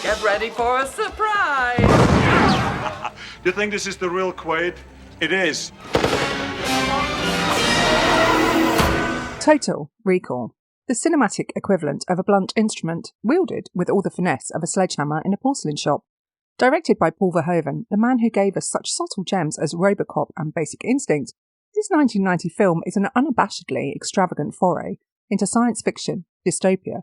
Get ready for a surprise! Do you think this is the real Quaid? It is. Total Recall. The cinematic equivalent of a blunt instrument, wielded with all the finesse of a sledgehammer in a porcelain shop. Directed by Paul Verhoeven, the man who gave us such subtle gems as Robocop and Basic Instinct, this 1990 film is an unabashedly extravagant foray into science fiction, dystopia,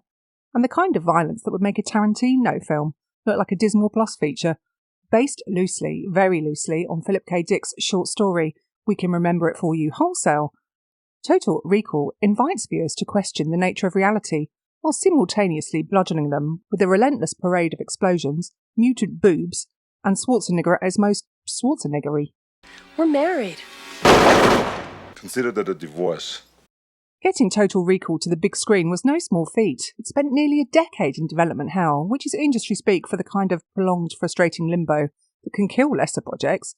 and the kind of violence that would make a Tarantino film look like a Disney Plus feature, based loosely, very loosely, on Philip K. Dick's short story, We Can Remember It For You Wholesale. Total Recall invites viewers to question the nature of reality, while simultaneously bludgeoning them with a relentless parade of explosions, mutant boobs, and Schwarzenegger at his most Schwarzeneggery. We're married. Consider that a divorce. Getting Total Recall to the big screen was no small feat. It spent nearly a decade in development hell, which is industry speak for the kind of prolonged, frustrating limbo that can kill lesser projects.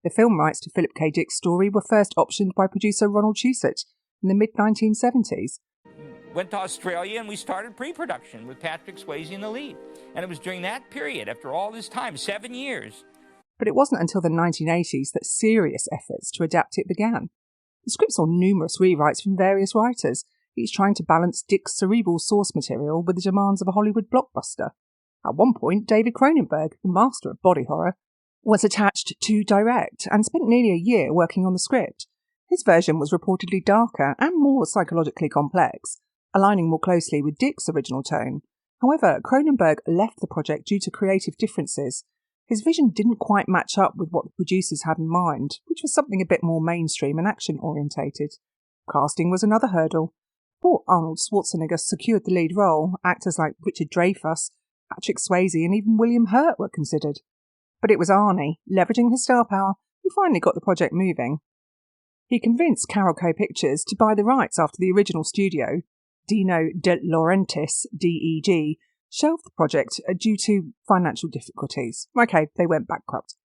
The film rights to Philip K. Dick's story were first optioned by producer Arnold Schwarzenegger in the mid-1970s. Went to Australia and we started pre-production with Patrick Swayze in the lead. And it was during that period, after all this time, 7 years. But it wasn't until the 1980s that serious efforts to adapt it began. The script saw numerous rewrites from various writers, each trying to balance Dick's cerebral source material with the demands of a Hollywood blockbuster. At one point, David Cronenberg, the master of body horror, was attached to direct and spent nearly a year working on the script. His version was reportedly darker and more psychologically complex, aligning more closely with Dick's original tone. However, Cronenberg left the project due to creative differences. His vision didn't quite match up with what the producers had in mind, which was something a bit more mainstream and action-orientated. Casting was another hurdle. Poor Arnold Schwarzenegger secured the lead role. Actors like Richard Dreyfuss, Patrick Swayze and even William Hurt were considered. But it was Arnie, leveraging his star power, who finally got the project moving. He convinced Carolco Pictures to buy the rights after the original studio, Dino De Laurentiis, DEG, shelved the project due to financial difficulties. Okay, they went bankrupt.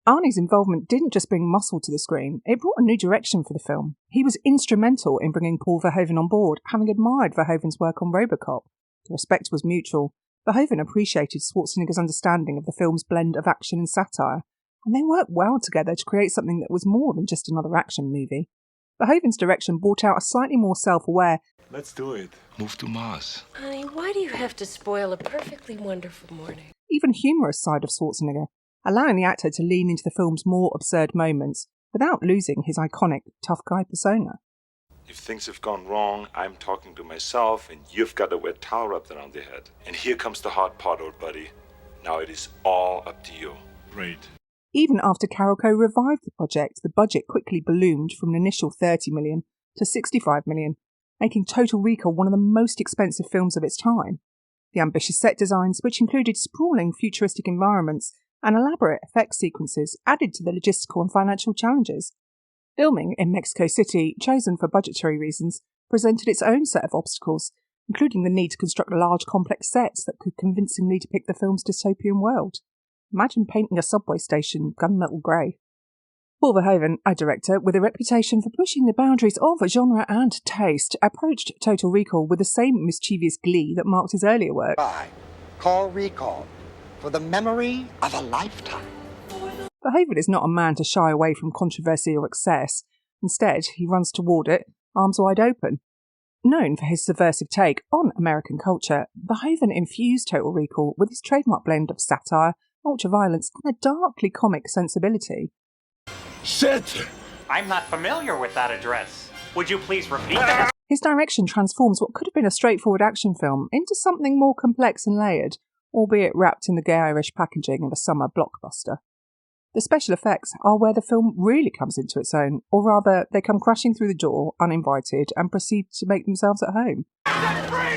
Arnie's involvement didn't just bring muscle to the screen, it brought a new direction for the film. He was instrumental in bringing Paul Verhoeven on board, having admired Verhoeven's work on Robocop. The respect was mutual. Verhoeven appreciated Schwarzenegger's understanding of the film's blend of action and satire, and they worked well together to create something that was more than just another action movie. Verhoeven's direction brought out a slightly more self-aware, Let's do it. Move to Mars. Honey, why do you have to spoil a perfectly wonderful morning? even humorous side of Schwarzenegger, allowing the actor to lean into the film's more absurd moments without losing his iconic tough guy persona. If things have gone wrong, I'm talking to myself, and you've got a wet towel wrapped around your head. And here comes the hard part, old buddy. Now it is all up to you. Great. Even after Carolco revived the project, the budget quickly ballooned from an initial $30 million to $65 million, making Total Recall one of the most expensive films of its time. The ambitious set designs, which included sprawling futuristic environments and elaborate effects sequences, added to the logistical and financial challenges. Filming in Mexico City, chosen for budgetary reasons, presented its own set of obstacles, including the need to construct large, complex sets that could convincingly depict the film's dystopian world. Imagine painting a subway station gunmetal grey. Paul Verhoeven, a director with a reputation for pushing the boundaries of genre and taste, approached Total Recall with the same mischievous glee that marked his earlier work. Call Recall for the memory of a lifetime. Verhoeven is not a man to shy away from controversy or excess. Instead, he runs toward it, arms wide open. Known for his subversive take on American culture, Verhoeven infused Total Recall with his trademark blend of satire, ultra-violence, and a darkly comic sensibility. Sit! I'm not familiar with that address. Would you please repeat that? His direction transforms what could have been a straightforward action film into something more complex and layered, albeit wrapped in the gay-Irish packaging of a summer blockbuster. The special effects are where the film really comes into its own, or rather, they come crashing through the door, uninvited, and proceed to make themselves at home. I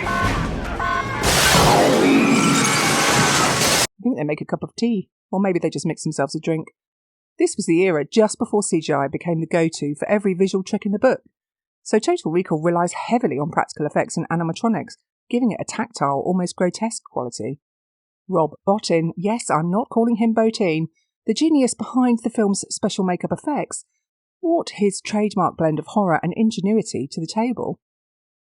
think they make a cup of tea, or maybe they just mix themselves a drink. This was the era just before CGI became the go-to for every visual trick in the book. So Total Recall relies heavily on practical effects and animatronics, giving it a tactile, almost grotesque quality. Rob Bottin, yes, I'm not calling him Bottin, the genius behind the film's special makeup effects, brought his trademark blend of horror and ingenuity to the table.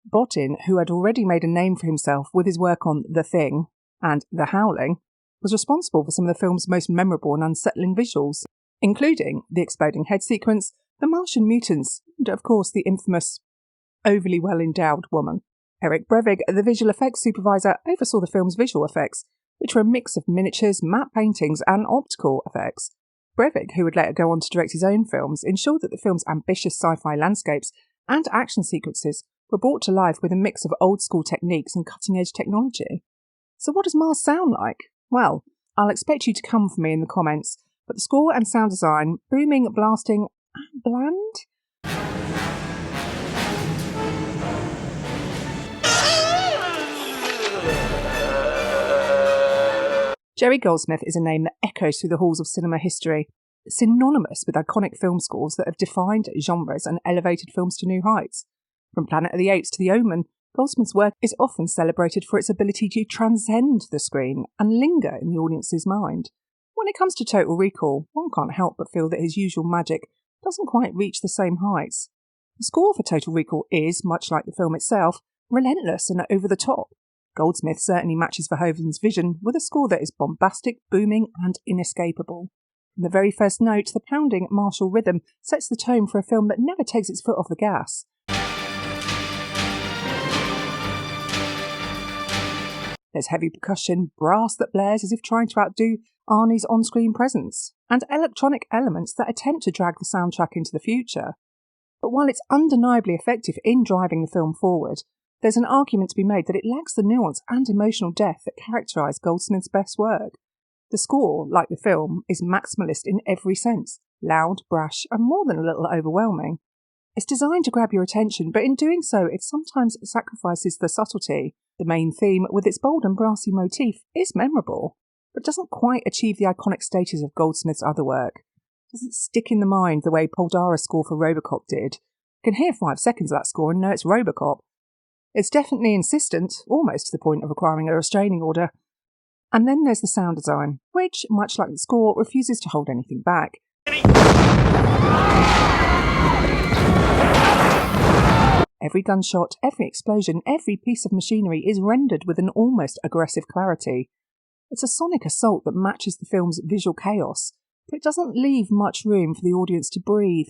Bottin, who had already made a name for himself with his work on The Thing and The Howling, was responsible for some of the film's most memorable and unsettling visuals, including the exploding head sequence, the Martian mutants, and of course the infamous overly well-endowed woman. Eric Brevig, the visual effects supervisor, oversaw the film's visual effects, which were a mix of miniatures, matte paintings and optical effects. Brevig, who would later go on to direct his own films, ensured that the film's ambitious sci-fi landscapes and action sequences were brought to life with a mix of old-school techniques and cutting-edge technology. So what does Mars sound like? Well, I'll expect you to come for me in the comments, but the score and sound design, booming, blasting, and bland? Jerry Goldsmith is a name that echoes through the halls of cinema history, synonymous with iconic film scores that have defined genres and elevated films to new heights. From Planet of the Apes to The Omen, Goldsmith's work is often celebrated for its ability to transcend the screen and linger in the audience's mind. When it comes to Total Recall, one can't help but feel that his usual magic doesn't quite reach the same heights. The score for Total Recall is, much like the film itself, relentless and over the top. Goldsmith certainly matches Verhoeven's vision with a score that is bombastic, booming and inescapable. From the very first note, the pounding martial rhythm sets the tone for a film that never takes its foot off the gas. There's heavy percussion, brass that blares as if trying to outdo Arnie's on-screen presence, and electronic elements that attempt to drag the soundtrack into the future. But while it's undeniably effective in driving the film forward, there's an argument to be made that it lacks the nuance and emotional depth that characterise Goldsmith's best work. The score, like the film, is maximalist in every sense, loud, brash, and more than a little overwhelming. It's designed to grab your attention, but in doing so, it sometimes sacrifices the subtlety. The main theme, with its bold and brassy motif, is memorable, but doesn't quite achieve the iconic status of Goldsmith's other work. It doesn't stick in the mind the way Paul Dara's score for Robocop did. You can hear 5 seconds of that score and know it's Robocop. It's definitely insistent, almost to the point of requiring a restraining order. And then there's the sound design, which, much like the score, refuses to hold anything back. Every gunshot, every explosion, every piece of machinery is rendered with an almost aggressive clarity. It's a sonic assault that matches the film's visual chaos, but it doesn't leave much room for the audience to breathe.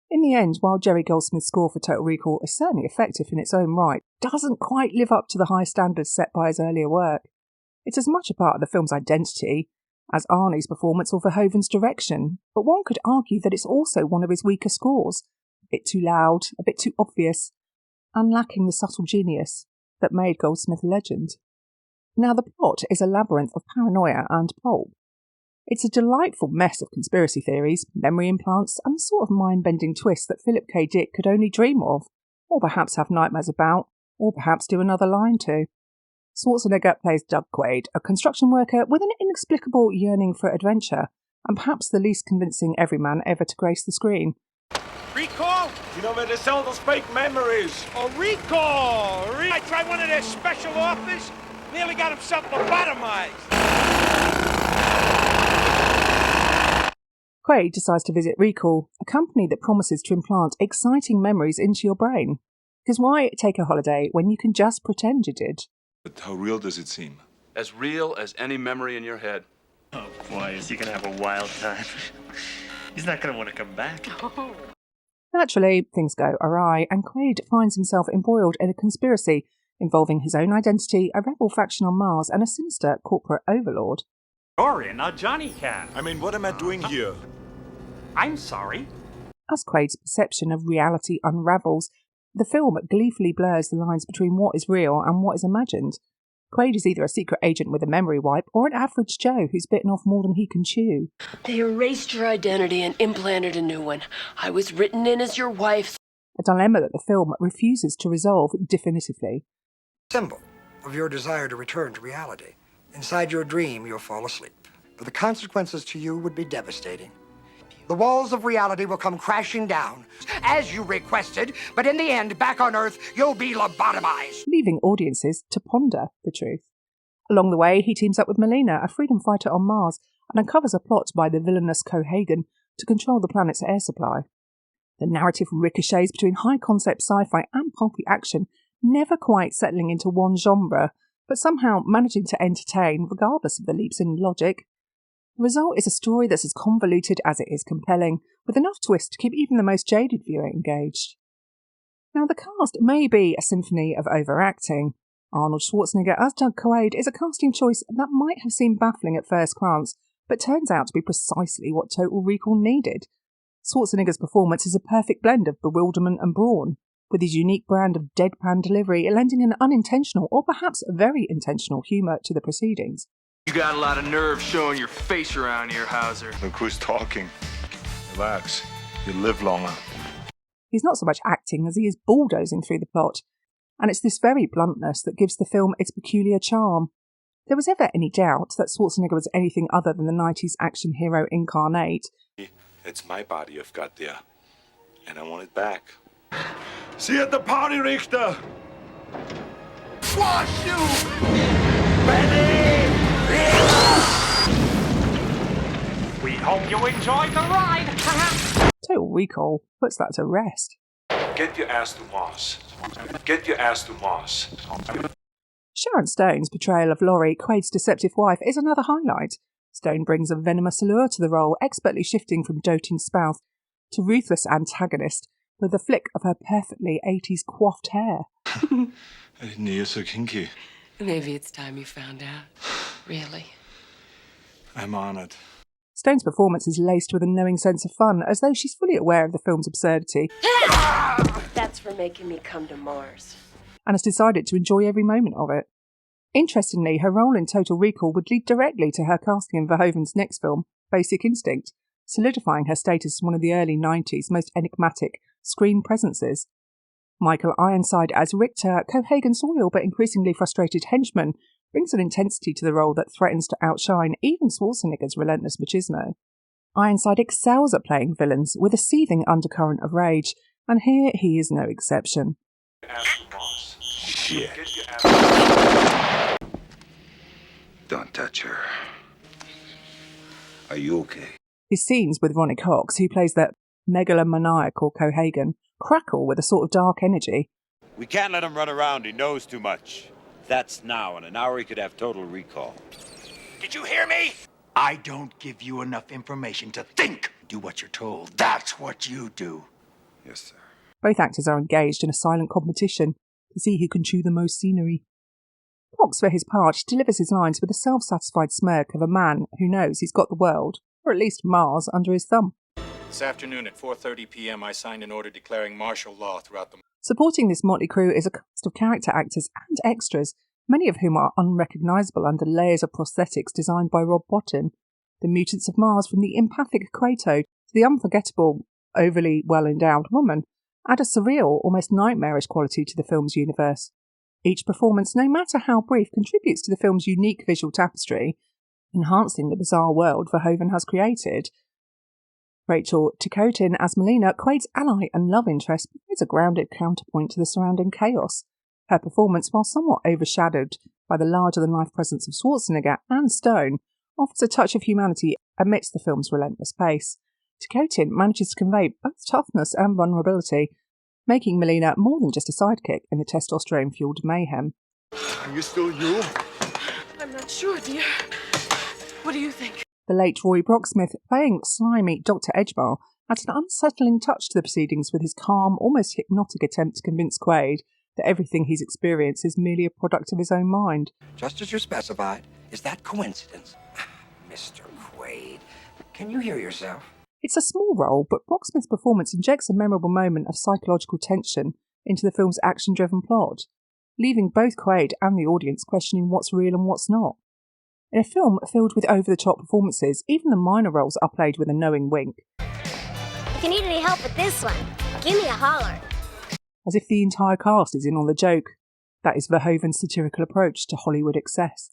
In the end, while Jerry Goldsmith's score for Total Recall is certainly effective in its own right, it doesn't quite live up to the high standards set by his earlier work. It's as much a part of the film's identity as Arnie's performance or Verhoeven's direction, but one could argue that it's also one of his weaker scores, a bit too loud, a bit too obvious, and lacking the subtle genius that made Goldsmith a legend. Now, the plot is a labyrinth of paranoia and pulp. It's a delightful mess of conspiracy theories, memory implants, and the sort of mind-bending twist that Philip K. Dick could only dream of, or perhaps have nightmares about, or perhaps do another line to. Schwarzenegger plays Doug Quaid, a construction worker with an inexplicable yearning for adventure, and perhaps the least convincing everyman ever to grace the screen. Recall? You know where they sell those fake memories? Oh, recall! I tried one of their special offers. Nearly got himself lobotomized. Quaid decides to visit Recall, a company that promises to implant exciting memories into your brain. Because why take a holiday when you can just pretend you did? But how real does it seem? As real as any memory in your head. Oh boy, is he gonna have a wild time. He's not gonna want to come back. Oh. Naturally, things go awry, and Quaid finds himself embroiled in a conspiracy involving his own identity, a rebel faction on Mars, and a sinister corporate overlord. Dorian, a Johnny Cat. I mean, what am I doing here? I'm sorry. As Quaid's perception of reality unravels, the film gleefully blurs the lines between what is real and what is imagined. Quaid is either a secret agent with a memory wipe or an average Joe who's bitten off more than he can chew. They erased your identity and implanted a new one. I was written in as your wife. A dilemma that the film refuses to resolve definitively. Symbol of your desire to return to reality. Inside your dream, you'll fall asleep. But the consequences to you would be devastating. The walls of reality will come crashing down, as you requested, but in the end, back on Earth, you'll be lobotomized. Leaving audiences to ponder the truth. Along the way, he teams up with Melina, a freedom fighter on Mars, and uncovers a plot by the villainous Cohagen to control the planet's air supply. The narrative ricochets between high-concept sci-fi and pulpy action, never quite settling into one genre, but somehow managing to entertain regardless of the leaps in logic. The result is a story that's as convoluted as it is compelling, with enough twist to keep even the most jaded viewer engaged. Now, the cast may be a symphony of overacting. Arnold Schwarzenegger as Doug Quaid is a casting choice that might have seemed baffling at first glance, but turns out to be precisely what Total Recall needed. Schwarzenegger's performance is a perfect blend of bewilderment and brawn, with his unique brand of deadpan delivery lending an unintentional or perhaps very intentional humour to the proceedings. You got a lot of nerve showing your face around here, Hauser. Look who's talking. Relax. You live longer. He's not so much acting as he is bulldozing through the plot, and it's this very bluntness that gives the film its peculiar charm. If there was ever any doubt that Schwarzenegger was anything other than the 90s action hero incarnate, It's my body you've got there, and I want it back. See you at the party, Richter! Squash you! We hope you enjoyed the ride. Total Recall puts that to rest. Get your ass to Mars. Get your ass to Mars. Sharon Stone's portrayal of Laurie, Quaid's deceptive wife, is another highlight. Stone brings a venomous allure to the role, expertly shifting from doting spouse to ruthless antagonist with a flick of her perfectly 80s coiffed hair. I didn't know you're so kinky. Maybe it's time you found out. Really? I'm honored. Stone's performance is laced with a knowing sense of fun, as though she's fully aware of the film's absurdity That's for making me come to Mars. and has decided to enjoy every moment of it. Interestingly, her role in Total Recall would lead directly to her casting in Verhoeven's next film, Basic Instinct, solidifying her status as one of the early 90s most enigmatic screen presences. Michael Ironside as Richter, Cohagen's loyal but increasingly frustrated henchman, brings an intensity to the role that threatens to outshine even Schwarzenegger's relentless machismo. Ironside excels at playing villains with a seething undercurrent of rage, and here he is no exception. Shit. Don't touch her. Are you okay? His scenes with Ronnie Cox, who plays the megalomaniacal Cohagen, crackle with a sort of dark energy. We can't let him run around. He knows too much. That's now. In an hour, he could have total recall. Did you hear me? I don't give you enough information to think. Do what you're told. That's what you do. Yes, sir. Both actors are engaged in a silent competition to see who can chew the most scenery. Cox, for his part, delivers his lines with a self-satisfied smirk of a man who knows he's got the world, or at least Mars, under his thumb. This afternoon at 4:30 p.m., I signed an order declaring martial law throughout the... Supporting this motley crew is a cast of character actors and extras, many of whom are unrecognisable under layers of prosthetics designed by Rob Bottin. The mutants of Mars, from the empathic Quaid to the unforgettable, overly well-endowed woman, add a surreal, almost nightmarish quality to the film's universe. Each performance, no matter how brief, contributes to the film's unique visual tapestry, enhancing the bizarre world Verhoeven has created. Rachel Ticotin as Melina, Quaid's ally and love interest, is a grounded counterpoint to the surrounding chaos. Her performance, while somewhat overshadowed by the larger-than-life presence of Schwarzenegger and Stone, offers a touch of humanity amidst the film's relentless pace. Ticotin manages to convey both toughness and vulnerability, making Melina more than just a sidekick in the testosterone-fueled mayhem. Are you still you? I'm not sure, dear. What do you think? The late Roy Brocksmith, playing slimy Dr. Edgebar, adds an unsettling touch to the proceedings with his calm, almost hypnotic attempt to convince Quaid that everything he's experienced is merely a product of his own mind. Just as you're specified. Is that coincidence? Mr. Quaid, can you hear yourself? It's a small role, but Brocksmith's performance injects a memorable moment of psychological tension into the film's action-driven plot, leaving both Quaid and the audience questioning what's real and what's not. In a film filled with over-the-top performances, even the minor roles are played with a knowing wink. If you need any help with this one, give me a holler. As if the entire cast is in on the joke. That is Verhoeven's satirical approach to Hollywood excess.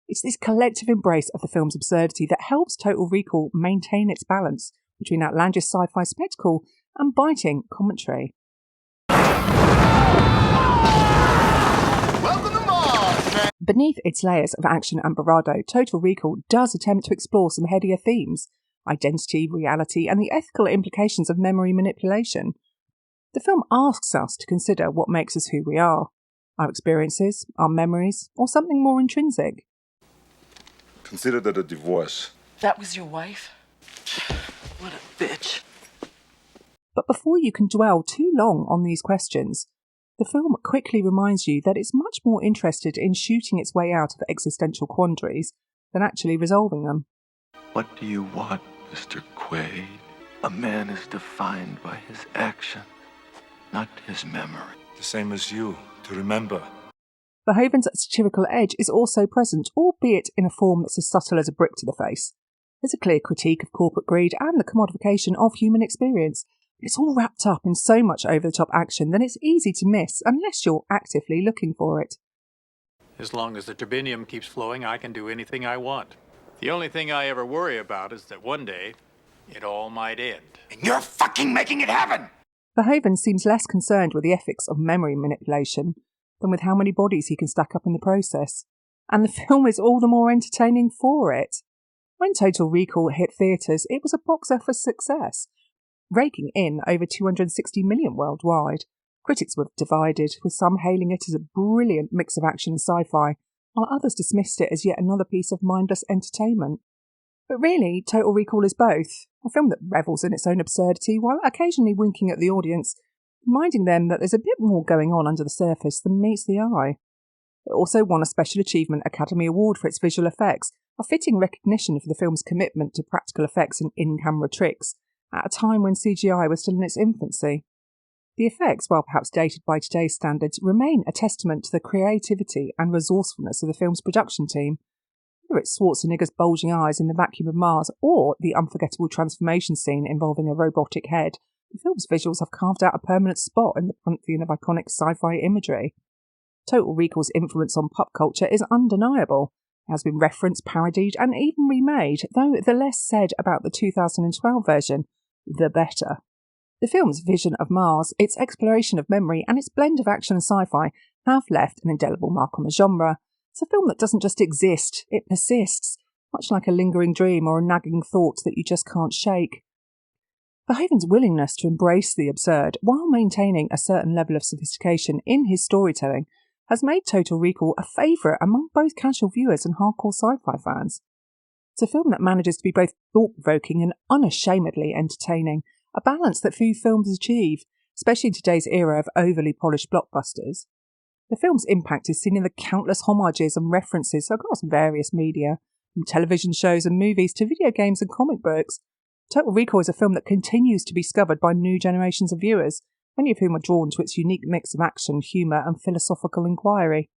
It's this collective embrace of the film's absurdity that helps Total Recall maintain its balance between outlandish sci-fi spectacle and biting commentary. Welcome to Mars, man. Beneath its layers of action and bravado, Total Recall does attempt to explore some headier themes: identity, reality, and the ethical implications of memory manipulation. The film asks us to consider what makes us who we are. Our experiences, our memories, or something more intrinsic? Consider that a divorce. That was your wife? What a bitch. But before you can dwell too long on these questions, the film quickly reminds you that it's much more interested in shooting its way out of existential quandaries than actually resolving them. What do you want, Mr. Quaid? A man is defined by his action, not his memory. The same as you, to remember. Verhoeven's satirical edge is also present, albeit in a form that's as subtle as a brick to the face. There's a clear critique of corporate greed and the commodification of human experience. It's all wrapped up in so much over-the-top action that it's easy to miss unless you're actively looking for it. As long as the turbinium keeps flowing, I can do anything I want. The only thing I ever worry about is that one day, it all might end. And you're fucking making it happen! Verhoeven seems less concerned with the ethics of memory manipulation than with how many bodies he can stack up in the process. And the film is all the more entertaining for it. When Total Recall hit theatres, it was a box office success, raking in over $260 million worldwide. Critics were divided, with some hailing it as a brilliant mix of action and sci-fi, while others dismissed it as yet another piece of mindless entertainment. But really, Total Recall is both, a film that revels in its own absurdity while occasionally winking at the audience, reminding them that there's a bit more going on under the surface than meets the eye. It also won a Special Achievement Academy Award for its visual effects, a fitting recognition for the film's commitment to practical effects and in-camera tricks, at a time when CGI was still in its infancy. The effects, while perhaps dated by today's standards, remain a testament to the creativity and resourcefulness of the film's production team. Whether it's Schwarzenegger's bulging eyes in the vacuum of Mars or the unforgettable transformation scene involving a robotic head, the film's visuals have carved out a permanent spot in the pantheon of iconic sci-fi imagery. Total Recall's influence on pop culture is undeniable. It has been referenced, parodied, and even remade, though the less said about the 2012 version, the better. The film's vision of Mars, its exploration of memory, and its blend of action and sci-fi have left an indelible mark on the genre. It's a film that doesn't just exist, it persists, much like a lingering dream or a nagging thought that you just can't shake. Verhoeven's willingness to embrace the absurd while maintaining a certain level of sophistication in his storytelling has made Total Recall a favourite among both casual viewers and hardcore sci-fi fans. It's a film that manages to be both thought-provoking and unashamedly entertaining, a balance that few films achieve, especially in today's era of overly polished blockbusters. The film's impact is seen in the countless homages and references across various media, from television shows and movies to video games and comic books. Total Recall is a film that continues to be discovered by new generations of viewers, many of whom are drawn to its unique mix of action, humour and philosophical inquiry.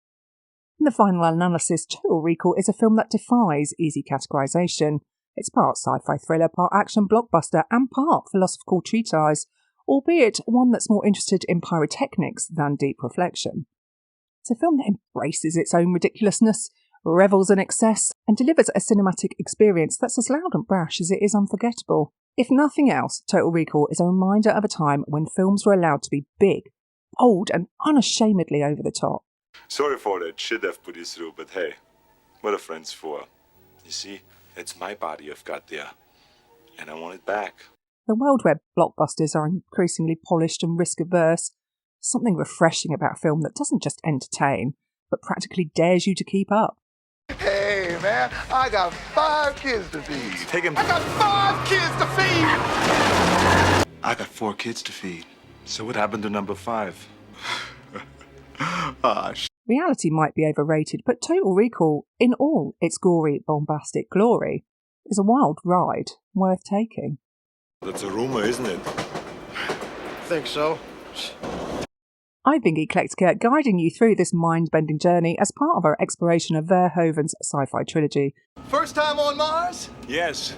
In the final analysis, Total Recall is a film that defies easy categorisation. It's part sci-fi thriller, part action blockbuster and part philosophical treatise, albeit one that's more interested in pyrotechnics than deep reflection. It's a film that embraces its own ridiculousness, revels in excess, and delivers a cinematic experience that's as loud and brash as it is unforgettable. If nothing else, Total Recall is a reminder of a time when films were allowed to be big, bold, and unashamedly over the top. Sorry for that shit I've put you through, but hey, what are friends for? You see, it's my body I've got there, and I want it back. The world where blockbusters are increasingly polished and risk-averse, something refreshing about a film that doesn't just entertain, but practically dares you to keep up. Hey, man, I got 5 kids to feed. Take him. I got 5 kids to feed. I got 4 kids to feed. So what happened to number 5? Reality might be overrated, but Total Recall, in all its gory, bombastic glory, is a wild ride worth taking. That's a rumour, isn't it? Think so. I've been Geeklectica, guiding you through this mind-bending journey as part of our exploration of Verhoeven's sci-fi trilogy. First time on Mars? Yes.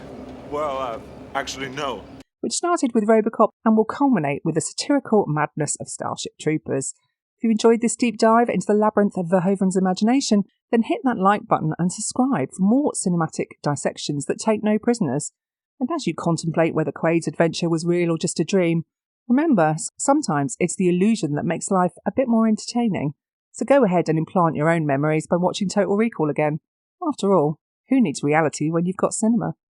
Well, actually, no. Which started with Robocop and will culminate with the satirical madness of Starship Troopers. If you enjoyed this deep dive into the labyrinth of Verhoeven's imagination, then hit that like button and subscribe for more cinematic dissections that take no prisoners. And as you contemplate whether Quaid's adventure was real or just a dream, remember, sometimes it's the illusion that makes life a bit more entertaining. So go ahead and implant your own memories by watching Total Recall again. After all, who needs reality when you've got cinema?